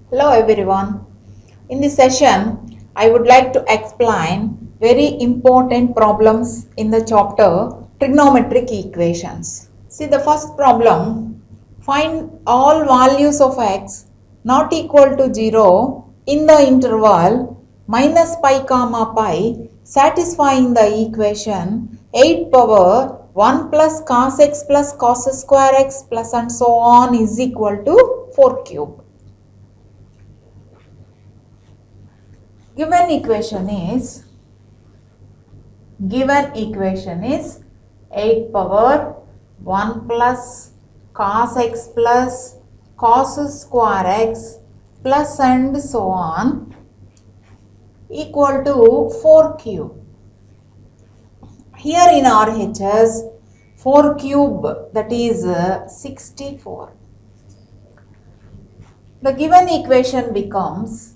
Hello everyone. In this session, I would like to explain very important problems in the chapter trigonometric equations. See the first problem, find all values of x not equal to 0 in the interval minus pi comma pi satisfying the equation 8 power 1 plus cos x plus cos square x plus and so on is equal to 4 cube. Given equation is 8 power 1 plus cos x plus cos square x plus and so on equal to 4 cube. Here in RHS 4 cube, that is 64. The given equation becomes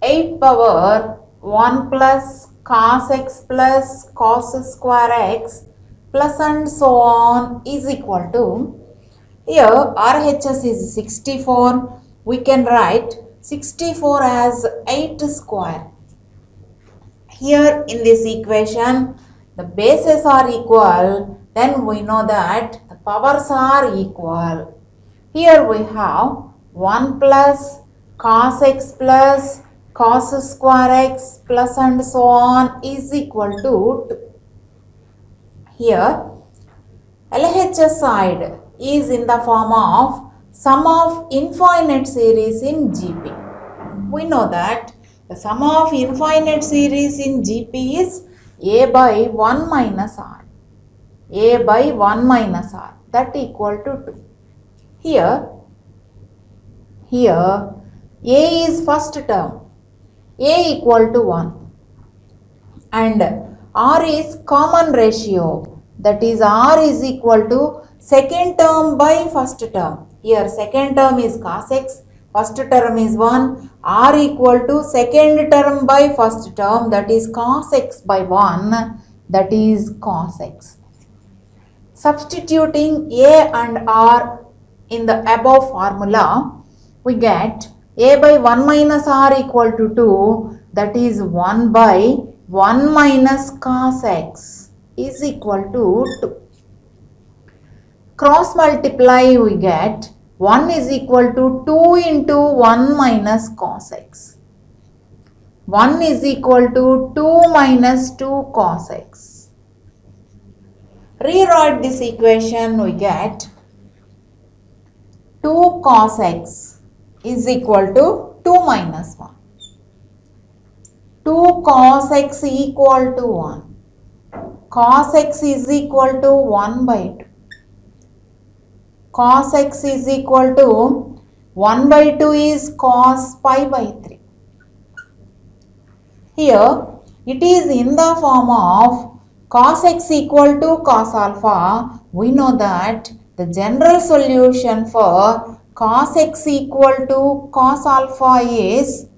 8 power 1 plus cos x plus cos square x plus and so on is equal to, here RHS is 64, we can write 64 as 8 square. Here in this equation the bases are equal, then we know that the powers are equal. Here we have 1 plus cos x plus cos square x plus and so on is equal to 2. Here LHS side is in the form of sum of infinite series in GP. We know that the sum of infinite series in GP is a by 1 minus r. A by 1 minus r, that equal to 2. Here A is first term, a equal to 1, and r is common ratio, that is r is equal to second term by first term. Here second term is cos x, first term is 1, r equal to second term by first term, that is cos x by 1, that is cos x. Substituting a and r in the above formula, we get a by 1 minus r equal to 2, that is 1 by 1 minus cos x is equal to 2. Cross multiply, we get 1 is equal to 2 into 1 minus cos x. 1 is equal to 2 minus 2 cos x. Rewrite this equation, we get 2 cos x is equal to 2 minus 1. 2 cos x equal to 1. Cos x is equal to 1 by 2. Cos x is equal to 1 by 2 is cos pi by 3. Here it is in the form of cos x equal to cos alpha. We know that the general solution for cos x equal to cos alpha is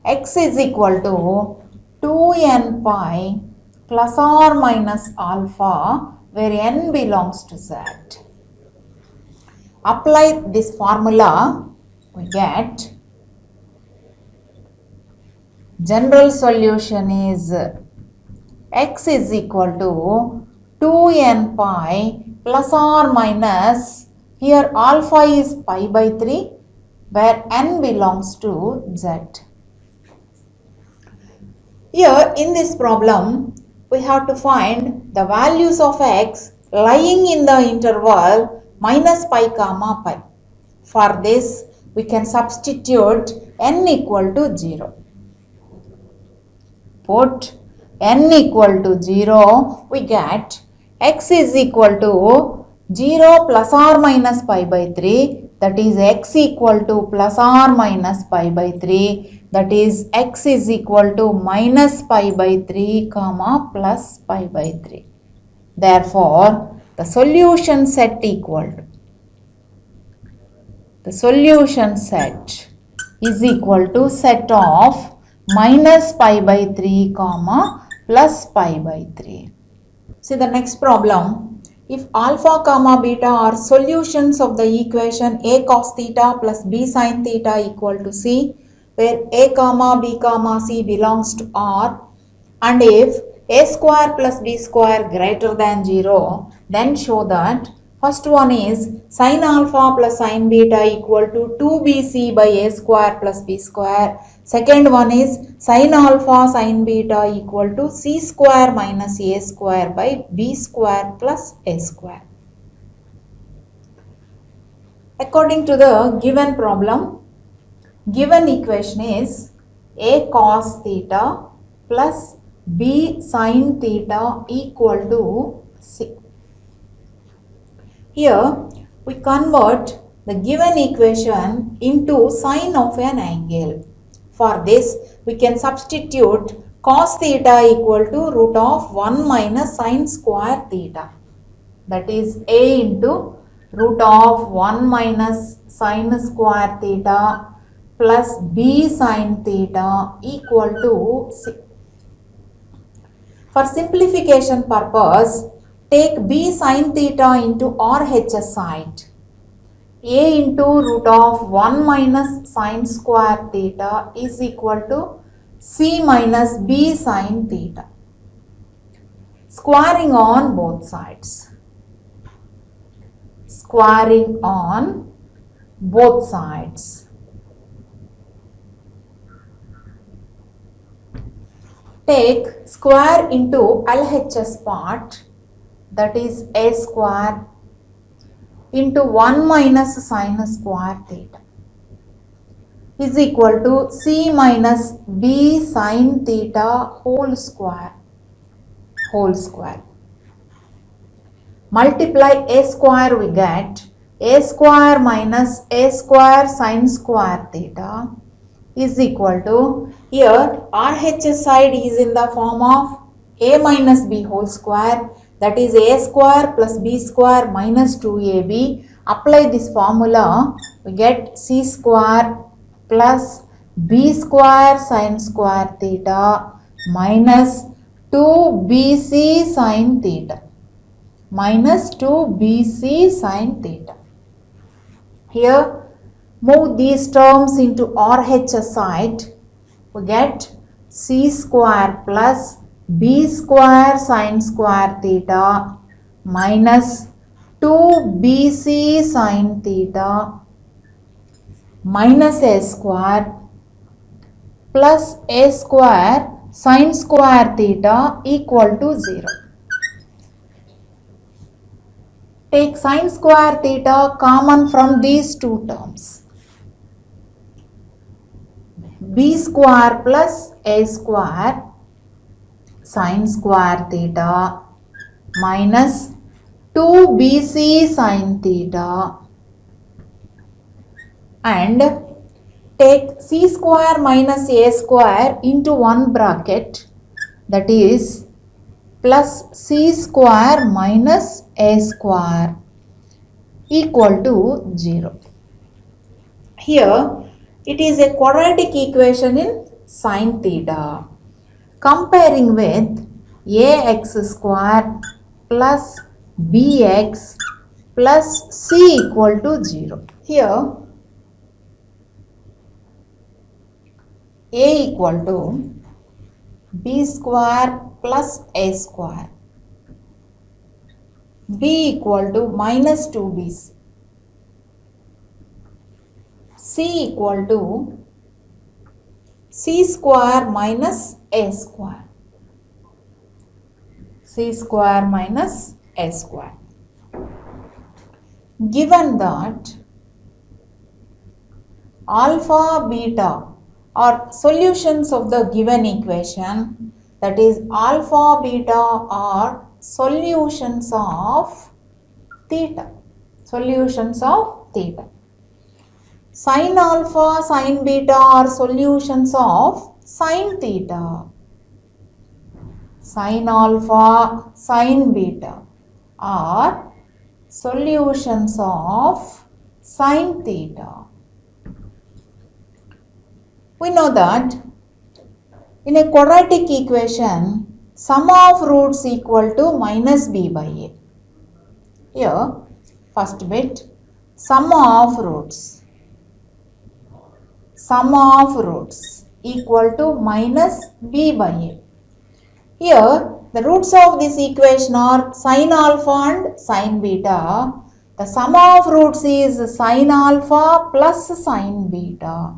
x is equal to 2n pi plus or minus alpha, where n belongs to z. Apply this formula, we get general solution is x is equal to 2n pi plus or minus, here alpha is pi by 3, where n belongs to z. Here in this problem, we have to find the values of x lying in the interval minus pi comma pi. For this, we can substitute n equal to 0. Put n equal to 0, we get x is equal to 0 plus or minus pi by 3, that is x equal to plus or minus pi by 3, that is x is equal to minus pi by 3 comma plus pi by 3. Therefore, the solution set equal to, the solution set is equal to set of minus pi by 3 comma plus pi by 3. See the next problem. If alpha comma beta are solutions of the equation a cos theta plus b sin theta equal to c, where a comma b comma c belongs to R, and if a square plus b square greater than 0, then show that first one is sin alpha plus sin beta equal to 2bc by a square plus b square. Second one is sin alpha sin beta equal to c square minus a square by b square plus a square. According to the given problem, given equation is a cos theta plus b sin theta equal to c. Here we convert the given equation into sine of an angle. For this we can substitute cos theta equal to root of 1 minus sine square theta. That is a into root of 1 minus sine square theta plus b sin theta equal to c. For simplification purpose, take b sin theta into RHS side. A into root of 1 minus sine square theta is equal to c minus b sin theta. Squaring on both sides. Squaring on both sides. Take square into LHS part, that is a square into 1 minus sine square theta is equal to c minus b sin theta whole square. Multiply a square, we get a square minus a square sin square theta is equal to, here RHS side is in the form of a minus b whole square, that is a square plus b square minus 2ab. Apply this formula, we get c square plus b square sin square theta minus 2bc sin theta. Here move these terms into RHS side, we get c square plus b square sin square theta minus 2bc sin theta minus a square plus a square sin square theta equal to 0. Take sin square theta common from these two terms. B square plus a square sin square theta minus 2bc sin theta, and take c square minus a square into one bracket, that is plus c square minus a square equal to 0. Here it is a quadratic equation in sin theta. Comparing with ax square plus bx plus c equal to 0. Here a equal to b square plus a square, b equal to minus 2bc, c equal to c square minus a square, Given that alpha beta are solutions of the given equation, that is alpha beta are solutions of theta. Sin alpha sin beta are solutions of sin theta. Sin alpha sin beta are solutions of sin theta. We know that in a quadratic equation, sum of roots equal to minus b by a. Here, first bit, sum of roots equal to minus b by a. Here, the roots of this equation are sin alpha and sin beta. The sum of roots is sin alpha plus sin beta.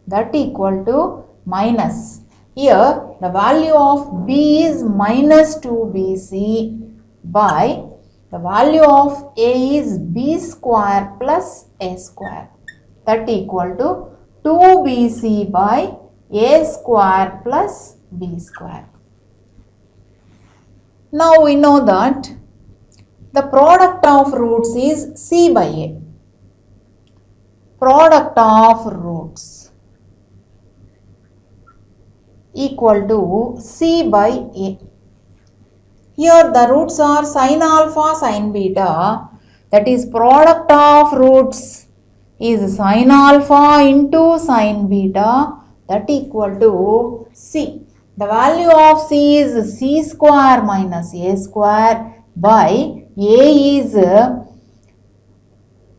That equal to minus. Here, the value of b is minus 2bc by the value of a is b square plus a square. That equal to 2bc by a square plus b square. Now we know that the product of roots is c by a. Product of roots equal to c by a. Here the roots are sin alpha, sin beta. That is product of roots is sin alpha into sin beta. That equal to c. The value of c is c square minus a square by a is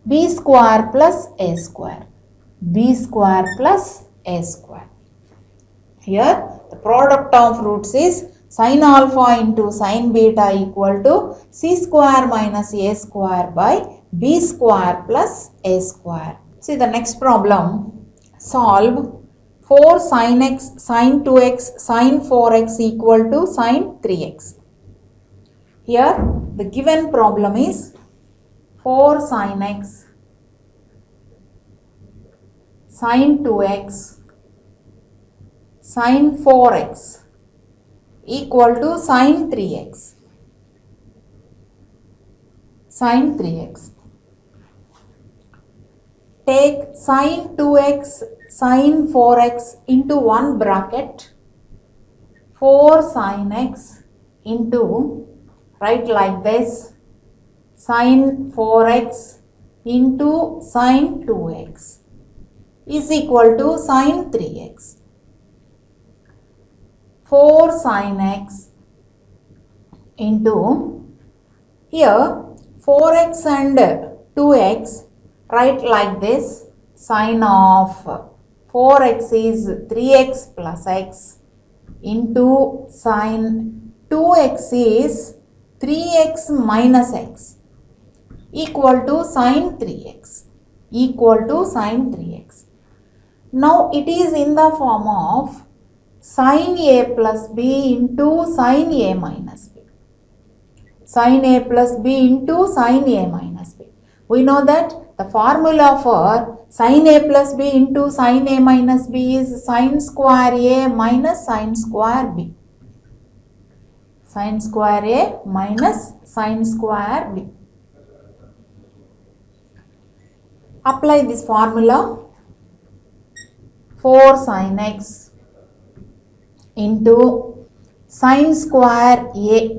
b square plus a square. B square plus a square. Here the product of roots is sin alpha into sin beta equal to c square minus a square by b square plus a square. See the next problem. Solve 4 sin x, sin 2x, sin 4x equal to sin 3x. Here the given problem is 4 sin x, sin 2x, sin 4x equal to sin 3x. Sin 3x. Take sin 2x, sin 4x into one bracket, 4 sin x into, write like this, sin 4x into sin 2x is equal to sin 3x. 4 sin x into, here 4x and 2x, write like this, sin of 4x is 3x plus x into sin 2x is 3x minus x equal to sin 3x. Now it is in the form of sin a plus b into sin a minus b. Sin a plus b into sin a minus b. We know that the formula for sin a plus b into sin a minus b is sin square a minus sin square b. Sin square a minus sin square b. Apply this formula. 4 sin x into sin square a.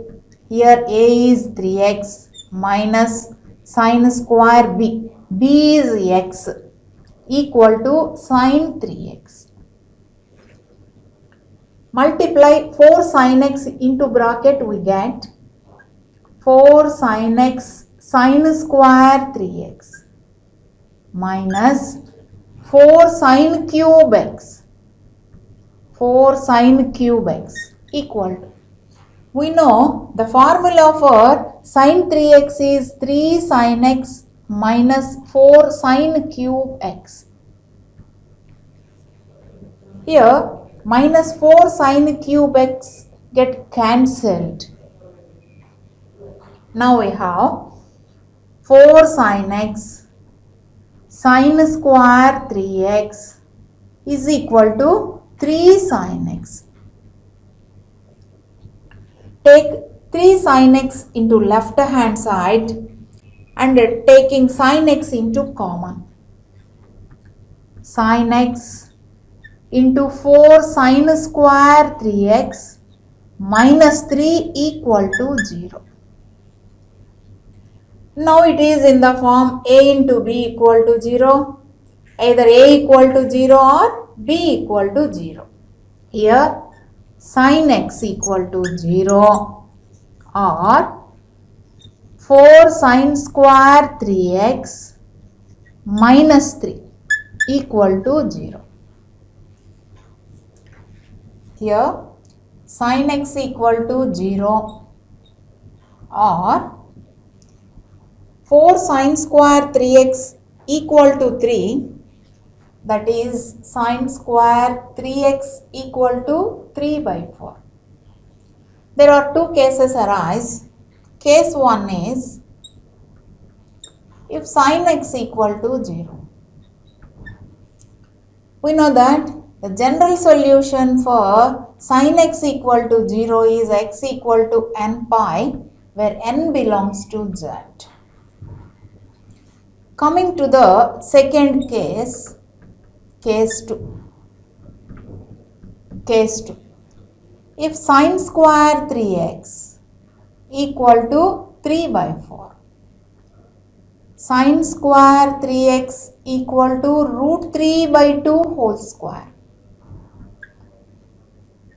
Here a is 3x minus sin square b. B is x equal to sin 3x. Multiply 4 sin x into bracket, we get 4 sin x sin square 3x minus 4 sin cube x. 4 sin cube x equal to, we know the formula for sin 3x is 3 sin x minus 4 sin cube x. Here minus 4 sin cube x get cancelled. Now we have 4 sin x sin square 3x is equal to 3 sin x. Take 3 sin x into left hand side and taking sin x into common. Sin x into 4 sin square 3x minus 3 equal to 0. Now it is in the form a into b equal to 0. Either a equal to 0 or b equal to 0. Here sin x equal to 0 or 4 sine square 3x minus 3 equal to 0. Here sin x equal to 0 or 4 sine square 3x equal to 3, that is sine square 3x equal to 3 by 4. There are two cases arise. Case 1 is if sin x equal to 0. We know that the general solution for sin x equal to 0 is x equal to n pi, where n belongs to z. Coming to the second case, case 2. Case 2. If sin square 3x equal to 3 by 4. Sin square 3x equal to root 3 by 2 whole square.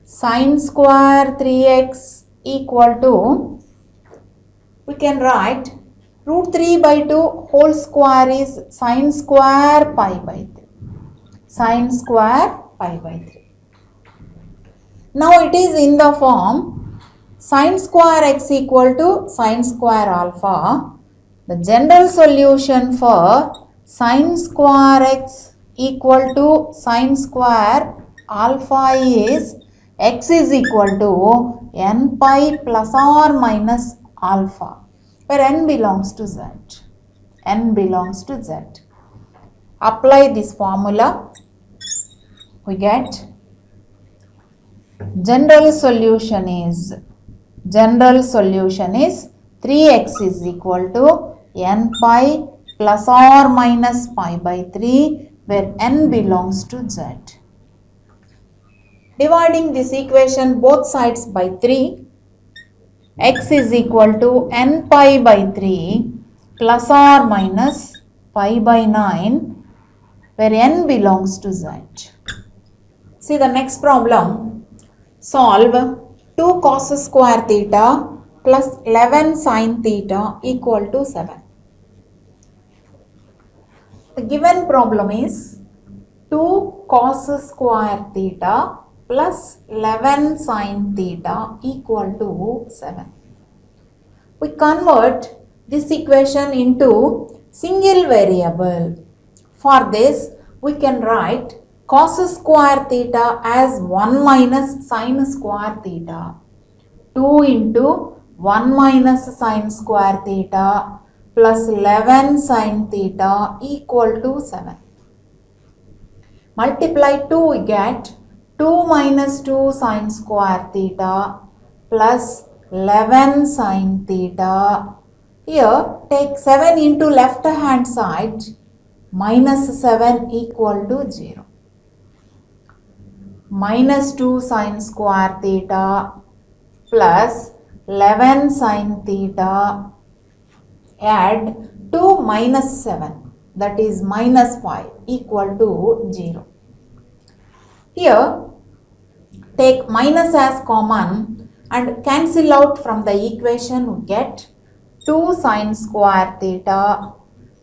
Sin square 3x equal to, we can write root 3 by 2 whole square is sin square pi by 3. Sin square pi by 3. Now it is in the form sin square x equal to sin square alpha. The general solution for sin square x equal to sin square alpha is x is equal to n pi plus or minus alpha, where n belongs to z. N belongs to z. Apply this formula. We get general solution is 3x is equal to n pi plus or minus pi by 3, where n belongs to z. Dividing this equation both sides by 3, x is equal to n pi by 3 plus or minus pi by 9, where n belongs to z. See the next problem. Solve 2 cos square theta plus 11 sin theta equal to 7. The given problem is 2 cos square theta plus 11 sin theta equal to 7. We convert this equation into single variable. For this, we can write cos square theta as 1 minus sin square theta. 2 into 1 minus sin square theta plus 11 sin theta equal to 7. Multiply 2, we get 2 minus 2 sin square theta plus 11 sin theta. Here take 7 into left hand side, minus 7 equal to 0. Minus 2 sin square theta plus 11 sin theta, add 2 minus 7, that is minus 5 equal to 0. Here take minus as common and cancel out from the equation. We get 2 sin square theta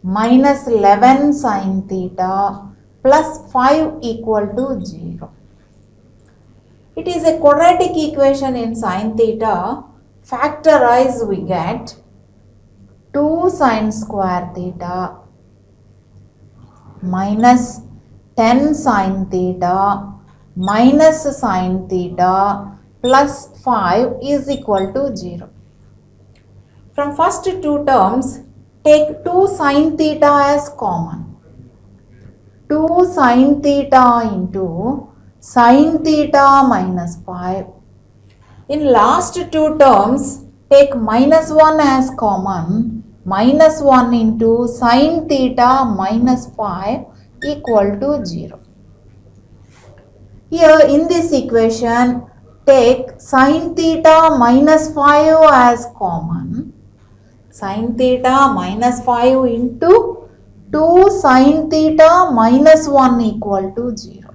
minus 11 sin theta plus 5 equal to 0. It is a quadratic equation in sin theta. Factorize, we get 2 sin square theta minus 10 sin theta minus sin theta plus 5 is equal to 0. From first two terms, take 2 sin theta as common. 2 sin theta into sin theta minus 5. In last two terms, take minus 1 as common. Minus 1 into sin theta minus 5 equal to 0. Here in this equation, take sin theta minus 5 as common. Sin theta minus 5 into 2 sin theta minus 1 equal to 0.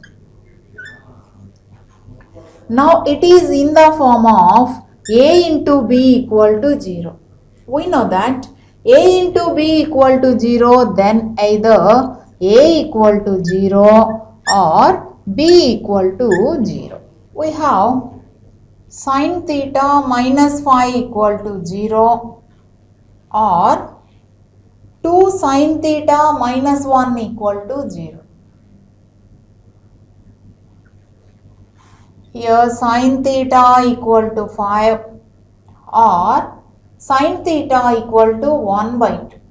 Now it is in the form of a into b equal to 0. We know that A into B equal to 0, then either A equal to 0 or B equal to 0. We have sin theta minus phi equal to 0 or 2 sin theta minus 1 equal to 0. Here sin theta equal to 5 or sin theta equal to 1 by 2.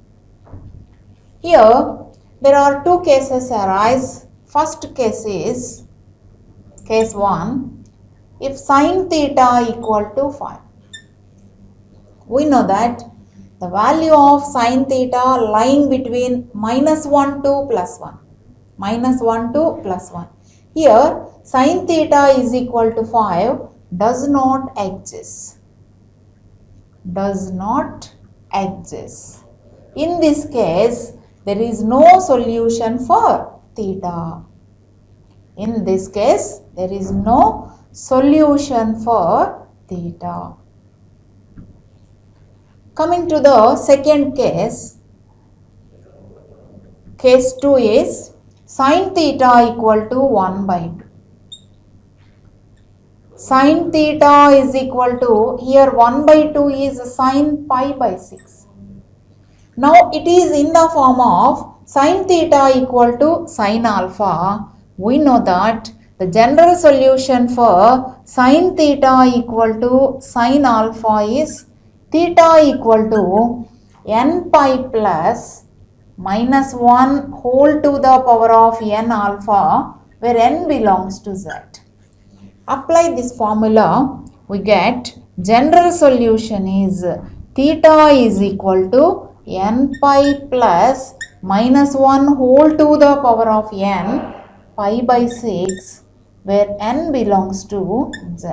Here there are two cases arise. First case is case 1. If sin theta equal to 5. We know that the value of sin theta lying between minus 1 to plus 1. Minus 1 to plus 1. Here sin theta is equal to 5 does not exist. Does not exist. In this case, there is no solution for theta. In this case, there is no solution for theta. Coming to the second case, case 2 is sin theta equal to 1 by 2. Sin theta is equal to, here 1 by 2 is sin pi by 6. Now it is in the form of sin theta equal to sin alpha. We know that the general solution for sin theta equal to sin alpha is theta equal to n pi plus minus 1 whole to the power of n alpha, where n belongs to z. Apply this formula, we get general solution is theta is equal to n pi plus minus 1 whole to the power of n pi by 6, where n belongs to z.